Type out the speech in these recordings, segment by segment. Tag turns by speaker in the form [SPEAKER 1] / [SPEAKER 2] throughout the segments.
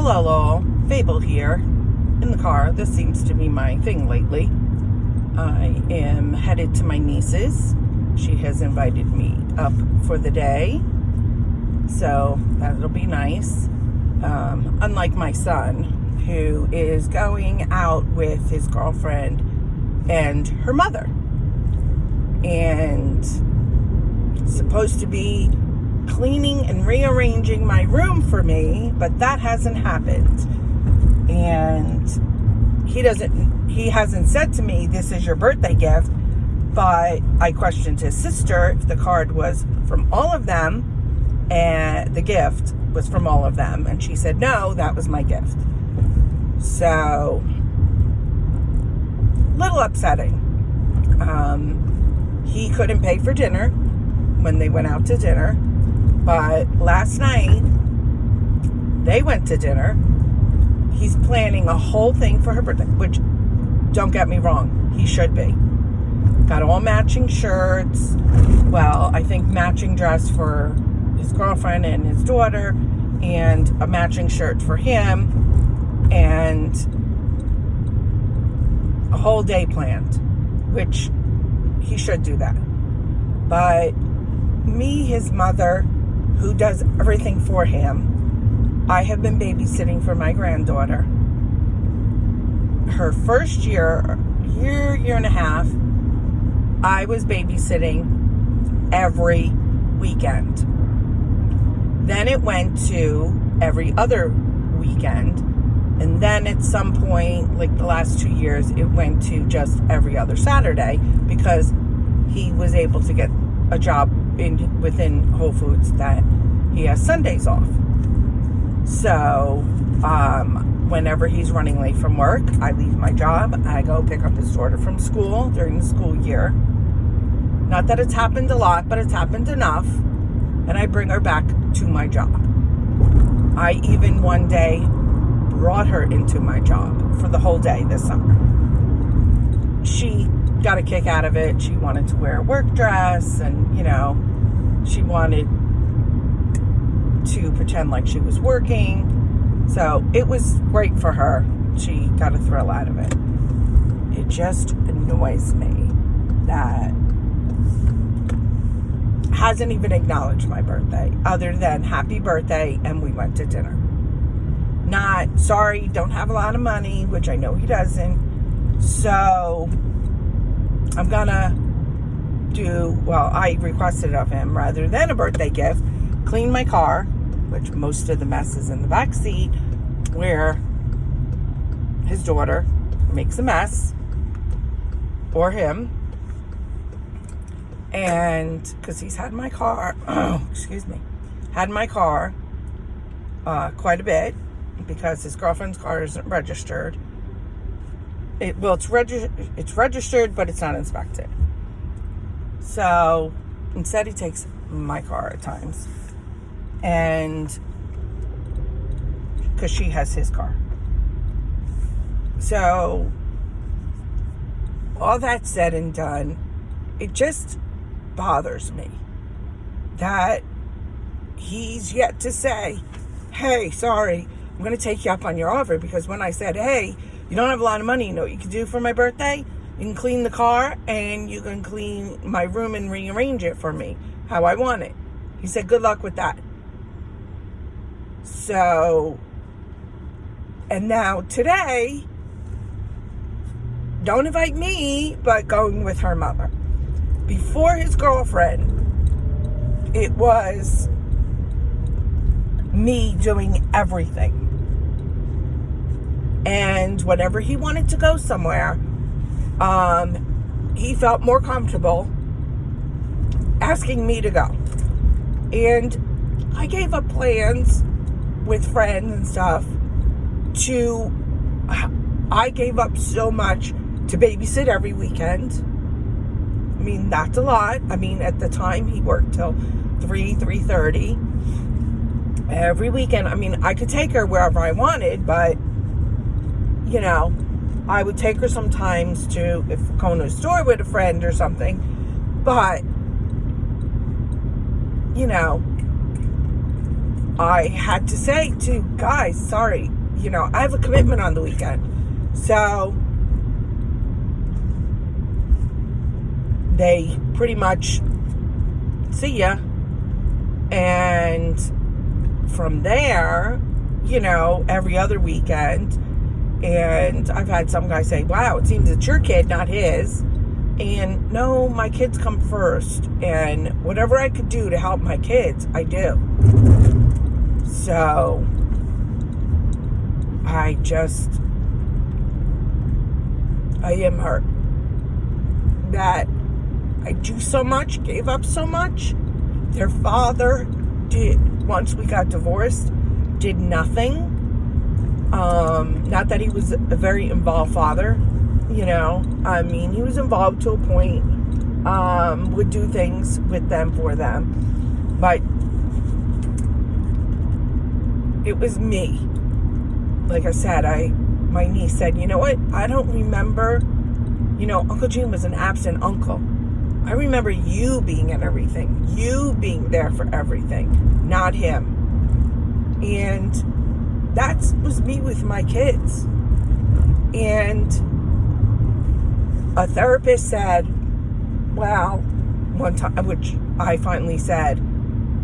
[SPEAKER 1] Hello, Fable here in the car. This seems to be my thing lately. I am headed to my niece's. She has invited me up for the day, so that'll be nice. Unlike my son, who is going out with his girlfriend and her mother, and supposed to be cleaning and rearranging my room for me, but that hasn't happened. And he hasn't said to me, this is your birthday gift, but I questioned his sister if the card was from all of them and the gift was from all of them, and she said no, that was my gift. So little upsetting. He couldn't pay for dinner when they went out to dinner, but last night they went to dinner. He's planning a whole thing for her birthday, which, don't get me wrong, he should be. Got all matching shirts. Well, I think matching dress for his girlfriend and his daughter, and a matching shirt for him, and a whole day planned, which he should do that. But me, his mother, who does everything for him, I have been babysitting for my granddaughter. Her first year and a half, I was babysitting every weekend. Then it went to every other weekend. And then at some point, like the last 2 years, it went to just every other Saturday, because he was able to get a job within Whole Foods that he has Sundays off. So whenever he's running late from work, I leave my job. I go pick up his daughter from school during the school year. Not that it's happened a lot, but it's happened enough. And I bring her back to my job. I even one day brought her into my job for the whole day this summer. She got a kick out of it. She wanted to wear a work dress, and, she wanted to pretend like she was working. So it was great for her. She got a thrill out of it. It just annoys me that hasn't even acknowledged my birthday, other than happy birthday and we went to dinner. Not, sorry, don't have a lot of money, which I know he doesn't. So I'm gonna I requested of him, rather than a birthday gift, clean my car, which most of the mess is in the back seat, where his daughter makes a mess, or him. And because he's had my car, had my car quite a bit, because his girlfriend's car isn't registered. It's registered, but it's not inspected. So instead, he takes my car at times, and because she has his car. So all that said and done, it just bothers me that he's yet to say, hey, sorry, I'm going to take you up on your offer, because when I said, hey, you don't have a lot of money, you know what you can do for my birthday? You can clean the car, and you can clean my room and rearrange it for me how I want it. He said, good luck with that. So, and now today, don't invite me, but going with her mother. Before his girlfriend, it was me doing everything. And whenever he wanted to go somewhere, he felt more comfortable asking me to go. And I gave up plans with friends and stuff I gave up so much to babysit every weekend. I mean, that's a lot. I mean, at the time, he worked till 3:30 every weekend. I mean, I could take her wherever I wanted, but, I would take her sometimes to, if going to a store with a friend or something. But, I had to say to guys, sorry, I have a commitment on the weekend. So they pretty much see ya. And from there, every other weekend. And I've had some guys say, wow, it seems it's your kid, not his. And no, my kids come first. And whatever I could do to help my kids, I do. So I am hurt that I do so much, gave up so much. Their father once we got divorced, did nothing. Not that he was a very involved father, he was involved to a point, would do things with them, for them, but it was me. Like I said, my niece said, you know what, I don't remember, Uncle Gene was an absent uncle. I remember you being at everything, you being there for everything, not him. And that was me with my kids. And a therapist said, well, one time, which I finally said,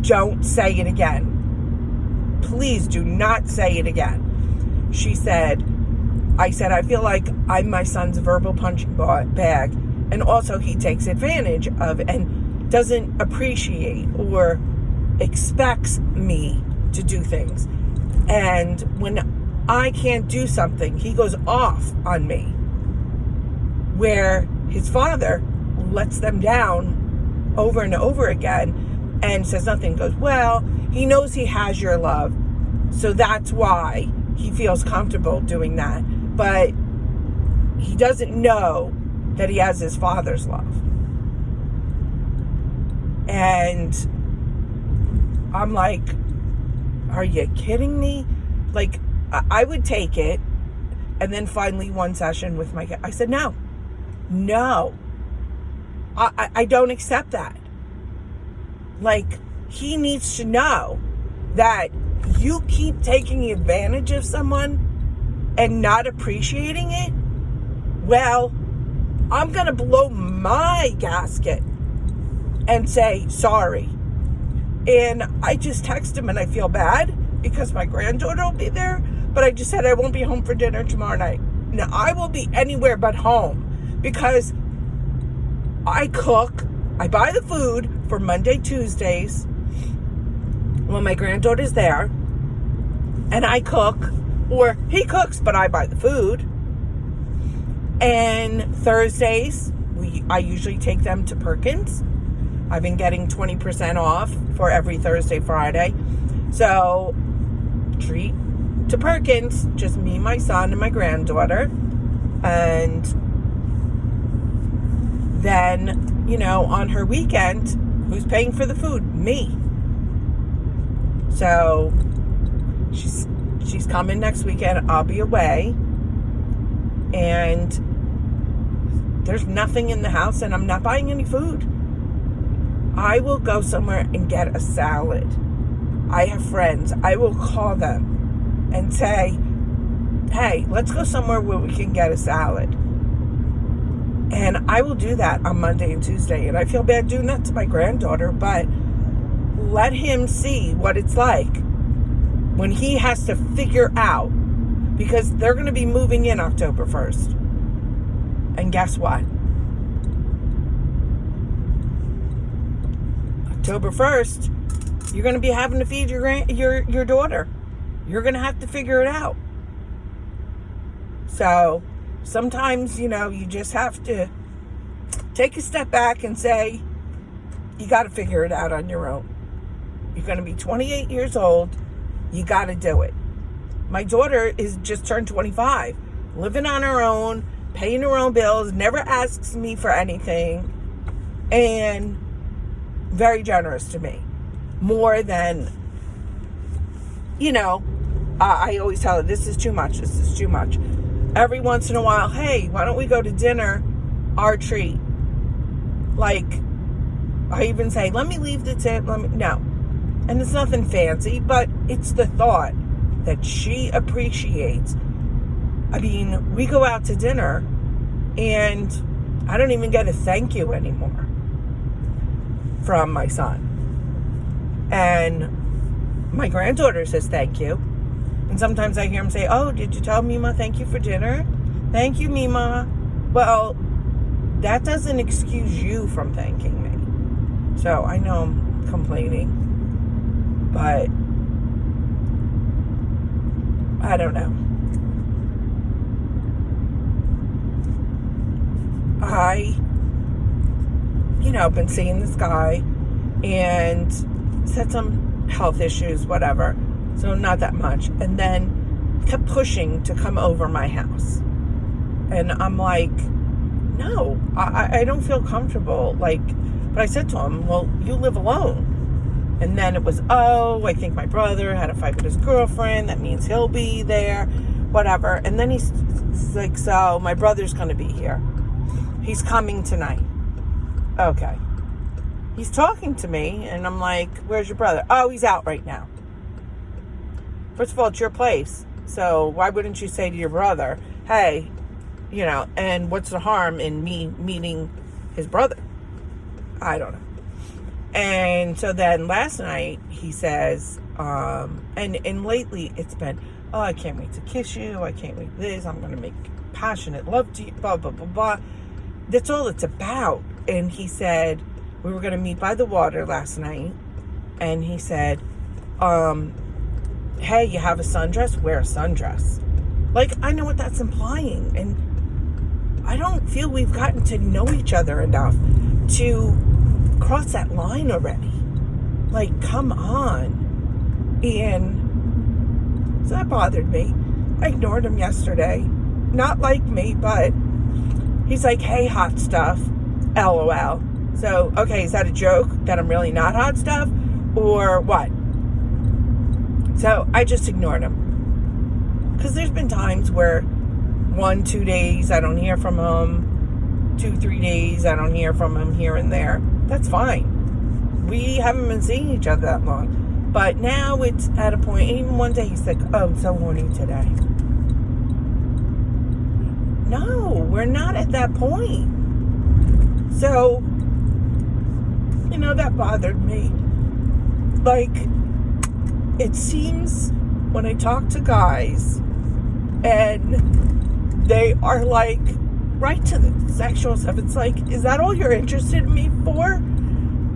[SPEAKER 1] don't say it again. Please do not say it again. She said, I feel like I'm my son's verbal punching bag. And also he takes advantage of and doesn't appreciate or expects me to do things. And when I can't do something, he goes off on me. Where his father lets them down over and over again and says nothing. Goes, well, he knows he has your love, so that's why he feels comfortable doing that. But he doesn't know that he has his father's love. And I'm like, are you kidding me? Like, I would take it. And then finally one session with my kid, I said, no, I don't accept that. Like, he needs to know that you keep taking advantage of someone and not appreciating it. Well, I'm going to blow my gasket and say sorry. And I just text him and I feel bad because my granddaughter will be there. But I just said I won't be home for dinner tomorrow night. Now, I will be anywhere but home because I cook. I buy the food for Monday, Tuesdays when my granddaughter's there. And I cook. Or he cooks, but I buy the food. And Thursdays, I usually take them to Perkins. I've been getting 20% off for every Thursday, Friday. So, treat to Perkins, just me, my son, and my granddaughter. And then, on her weekend, who's paying for the food? Me. So, she's coming next weekend. I'll be away. And there's nothing in the house, and I'm not buying any food. I will go somewhere and get a salad. I have friends. I will call them and say, hey, let's go somewhere where we can get a salad. And I will do that on Monday and Tuesday. And I feel bad doing that to my granddaughter, but let him see what it's like when he has to figure out, because they're going to be moving in October 1st. And guess what? October 1st, you're going to be having to feed your daughter. You're going to have to figure it out. So sometimes, you just have to take a step back and say, you got to figure it out on your own. You're going to be 28 years old. You got to do it. My daughter is just turned 25, living on her own, paying her own bills, never asks me for anything, and very generous to me. More than, I always tell her, this is too much. Every once in a while, hey, why don't we go to dinner? Our treat. Like, I even say, let me leave the tip. No. And it's nothing fancy, but it's the thought that she appreciates. I mean, we go out to dinner and I don't even get a thank you anymore from my son. And my granddaughter says thank you. And sometimes I hear him say, oh, did you tell Mima thank you for dinner? Thank you, Mima. Well, that doesn't excuse you from thanking me. So I know I'm complaining, but I don't know. Been seeing this guy and said some health issues, whatever. So not that much. And then kept pushing to come over my house. And I'm like, no, I don't feel comfortable. But I said to him, well, you live alone. And then it was, I think my brother had a fight with his girlfriend. That means he'll be there, whatever. And then he's like, so my brother's going to be here. He's coming tonight. Okay. He's talking to me, and I'm like, where's your brother? Oh, he's out right now. First of all, it's your place. So why wouldn't you say to your brother, hey, and what's the harm in me meeting his brother? I don't know. And so then last night he says, and lately it's been, oh, I can't wait to kiss you. I can't wait this. I'm going to make passionate love to you, blah, blah, blah, blah. That's all it's about. And he said, we were going to meet by the water last night. And he said, hey, you have a sundress? Wear a sundress. I know what that's implying. And I don't feel we've gotten to know each other enough to cross that line already. Come on. And so that bothered me. I ignored him yesterday. Not like me, but he's like, hey, hot stuff. LOL. So, okay, is that a joke that I'm really not hot stuff? Or what? So I just ignored him. Because there's been times where 1-2 days I don't hear from him. 2-3 days I don't hear from him here and there. That's fine. We haven't been seeing each other that long. But now it's at a point, even one day he's like, oh, I'm so horny today. No, we're not at that point. So, that bothered me. It seems when I talk to guys and they are right to the sexual stuff, it's is that all you're interested in me for?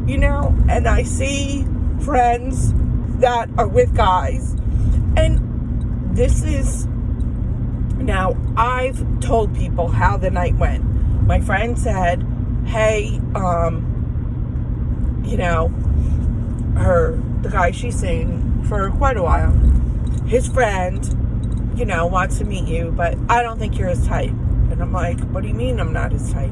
[SPEAKER 1] And I see friends that are with guys, and this is, now I've told people how the night went. My friend said, hey, the guy she's seen for quite a while, his friend, wants to meet you, but I don't think you're his type. And I'm like, what do you mean I'm not his type?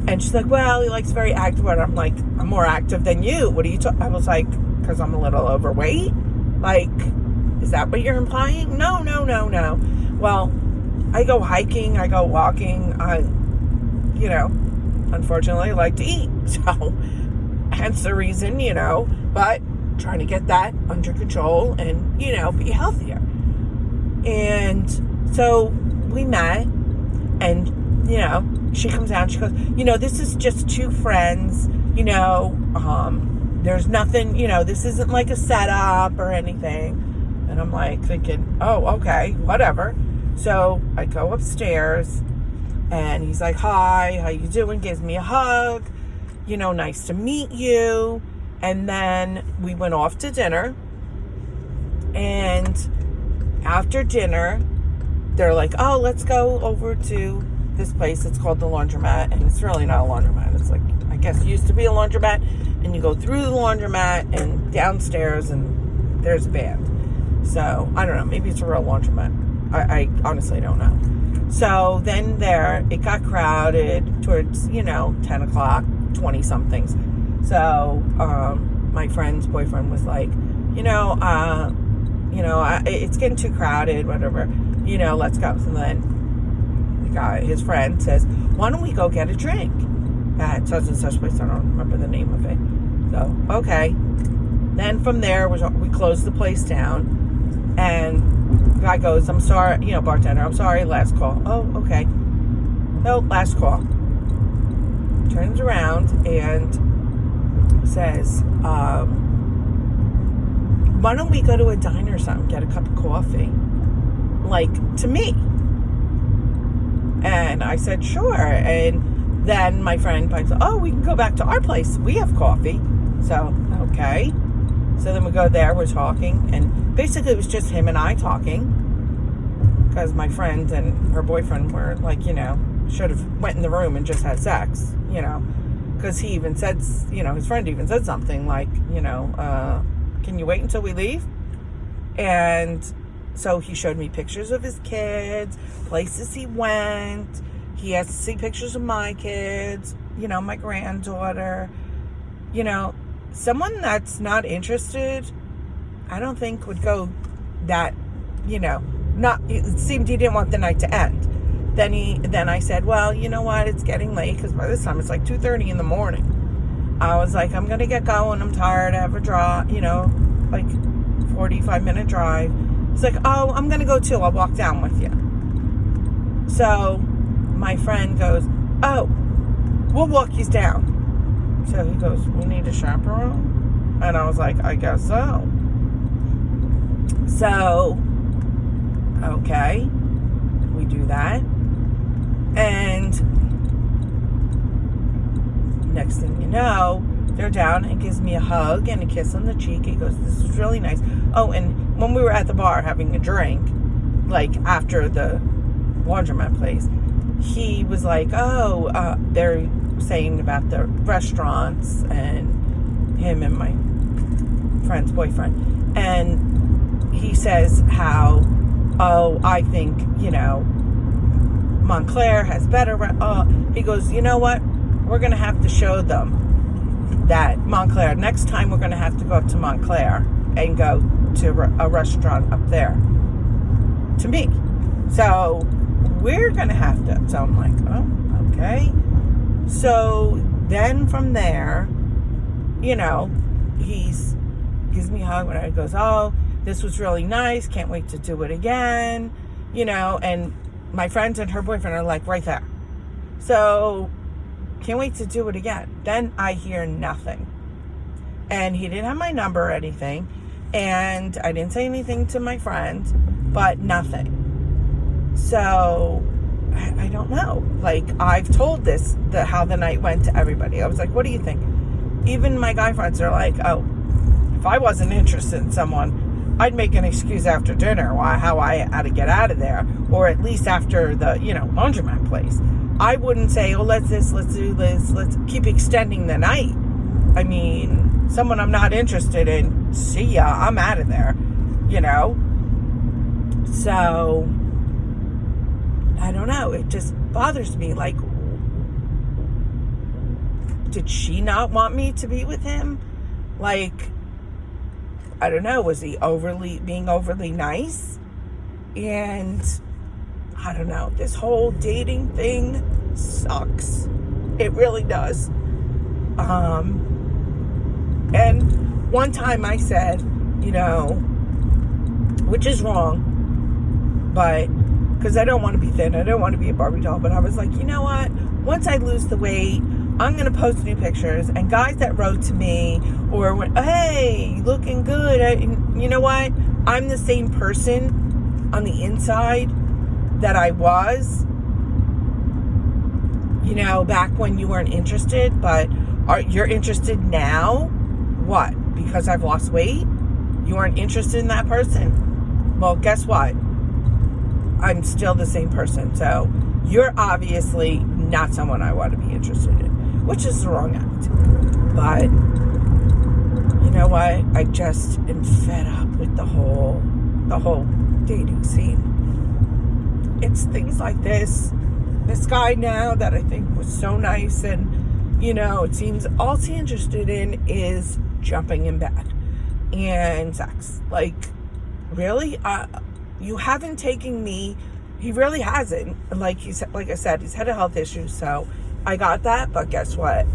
[SPEAKER 1] And she's like, well, he likes very active. And I'm like, I'm more active than you. What are you talking? I was like, because I'm a little overweight? Is that what you're implying? No. Well, I go hiking, I go walking, unfortunately I like to eat. So, hence the reason, but trying to get that under control and, be healthier. And so we met, and, she comes out and she goes, this is just two friends, there's nothing, this isn't like a setup or anything. And I'm thinking, oh, okay, whatever. So I go upstairs and he's like, hi, how you doing? Gives me a hug, nice to meet you. And then we went off to dinner, and after dinner, they're like, oh, let's go over to this place. It's called the Laundromat, and it's really not a laundromat. It's I guess it used to be a laundromat, and you go through the laundromat and downstairs, and there's a band. So, I don't know. Maybe it's a real laundromat. I honestly don't know. So, then it got crowded towards, 10 o'clock, 20-somethings. So, my friend's boyfriend was like, it's getting too crowded, whatever, let's go. So then his friend says, why don't we go get a drink at such and such place? I don't remember the name of it. So, okay. Then from there, we closed the place down. And the guy goes, I'm sorry, bartender, I'm sorry, last call. Oh, okay. No, last call. Turns around and says, why don't we go to a diner or something, get a cup of coffee? Like, to me. And I said, sure. And then my friend pipes, oh, we can go back to our place. We have coffee. So, okay. So then we go there, we're talking. And basically it was just him and I talking. Because my friend and her boyfriend were like, should have went in the room and just had sex, Because he even said, his friend even said something like, can you wait until we leave? And so he showed me pictures of his kids, places he went. He has to see pictures of my kids, my granddaughter. Someone that's not interested, I don't think would go that, it seemed he didn't want the night to end. Then I said, well, you know what? It's getting late, because by this time it's like 2:30 in the morning. I was like, I'm going to get going. I'm tired. I have a drive, like 45-minute drive. He's like, oh, I'm going to go too. I'll walk down with you. So my friend goes, oh, we'll walk you down. So he goes, we need a chaperone? And I was like, I guess so. So, okay, we do that. And next thing you know, they're down and gives me a hug and a kiss on the cheek. He goes, this is really nice. Oh, and when we were at the bar having a drink, like after the laundromat place, he was like, oh, they're saying about the restaurants and him and my friend's boyfriend. And he says how, oh, I think, Montclair has better. He goes, you know what? We're going to have to show them that Montclair, next time we're going to have to go up to Montclair and go to a restaurant up there. To me. So we're going to have to. So I'm like, oh, okay. So then from there, he gives me a hug when I goes, oh, this was really nice. Can't wait to do it again. And my friends and her boyfriend are like right there. So can't wait to do it again. Then I hear nothing. And he didn't have my number or anything. And I didn't say anything to my friend, but nothing. So I don't know. Like, I've told how the night went to everybody. I was like, what do you think? Even my guy friends are like, oh, if I wasn't interested in someone, I'd make an excuse after dinner how I had to get out of there. Or at least after the, laundromat place. I wouldn't say, oh, let's do this, let's keep extending the night. I mean, someone I'm not interested in, see ya, I'm out of there, So, I don't know, it just bothers me. Like, did she not want me to be with him? Like, I don't know, was he being overly nice? And I don't know, this whole dating thing sucks. It really does. And one time I said, which is wrong, but because I don't want to be thin, I don't want to be a Barbie doll, but I was like, you know what? Once I lose the weight, I'm going to post new pictures, and guys that wrote to me or went, hey, looking good, you know what? I'm the same person on the inside that I was, back when you weren't interested, but you're interested now? What? Because I've lost weight? You weren't interested in that person? Well, guess what? I'm still the same person. So you're obviously not someone I want to be interested in, which is the wrong act. But you know what? I just am fed up with the whole dating scene. It's things like this. This guy now that I think was so nice, and it seems all he's interested in is jumping in bed and sex. Like, really? You haven't taken me. He really hasn't. Like I said, he's had a health issue, so I got that. But guess what?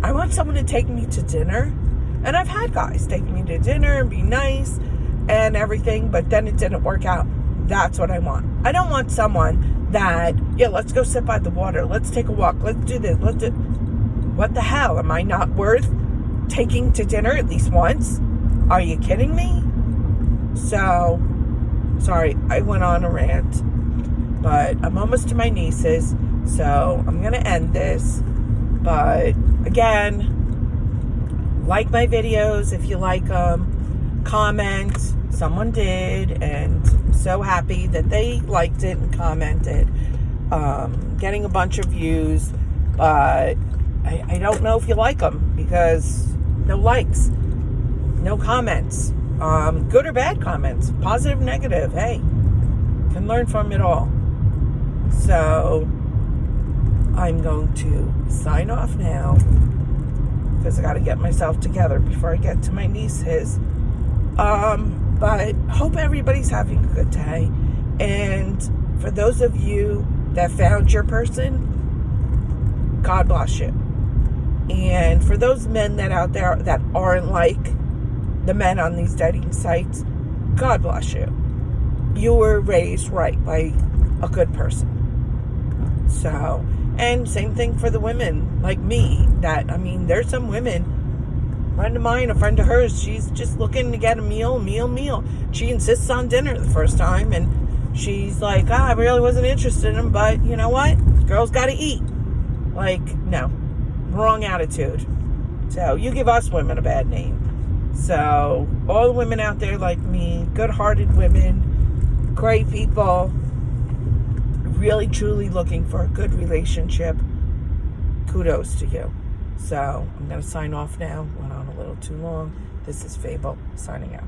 [SPEAKER 1] I want someone to take me to dinner And I've had guys take me to dinner and be nice and everything, but then it didn't work out. That's what I want. I don't want someone that, yeah, let's go sit by the water. Let's take a walk. Let's do this. What the hell? Am I not worth taking to dinner at least once? Are you kidding me? So, sorry, I went on a rant. But I'm almost to my nieces, so I'm going to end this. But, again, like my videos if you like them. Comment. Someone did, and I'm so happy that they liked it and commented. Getting a bunch of views, but I don't know if you like them because no likes, no comments, good or bad comments, positive, negative. Hey, can learn from it all. So I'm going to sign off now because I got to get myself together before I get to my nieces. But hope everybody's having a good day. And for those of you that found your person, God bless you. And for those men that out there that aren't like the men on these dating sites, God bless you. You were raised right by a good person. So, and same thing for the women like me. There's some women. A friend of mine, a friend of hers, she's just looking to get a meal. She insists on dinner the first time, and she's like, I really wasn't interested in him, but you know what? Girls got to eat. Like, no. Wrong attitude. So, you give us women a bad name. So, all the women out there like me, good-hearted women, great people, really, truly looking for a good relationship, kudos to you. So, I'm going to sign off now. Went on a little too long. This is Fable, signing out.